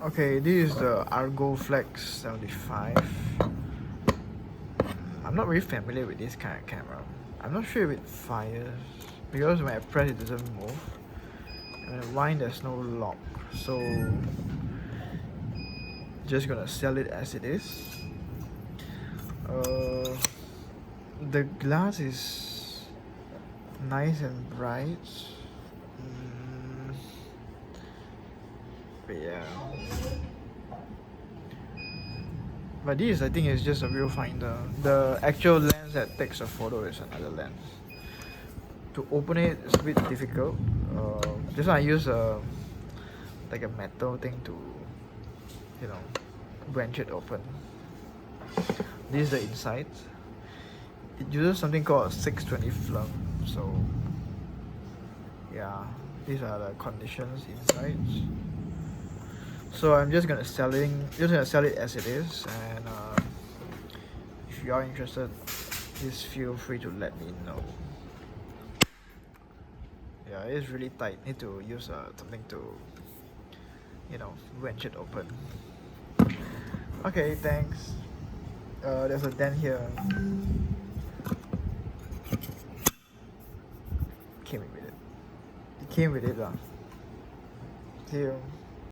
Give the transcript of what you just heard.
Okay, this is the Argoflex 75. I'm not really familiar with this kind of camera. I'm not sure if it fires because when I press it doesn't move. And mine there's no lock, so just gonna sell it as it is. The glass is nice and bright. But yeah. But this I think is just a viewfinder. The actual lens that takes a photo is another lens. To open it is a bit difficult. This one I use like a metal thing to, wrench it open. This is the inside. It uses something called a 620 film. So yeah, these are the conditions inside. So I'm just gonna sell it as it is, and if you are interested, please feel free to let me know. Yeah, it's really tight. Need to use something to, wrench it open. Okay, thanks. There's a dent here. Came with it. It came with it, lah. See you.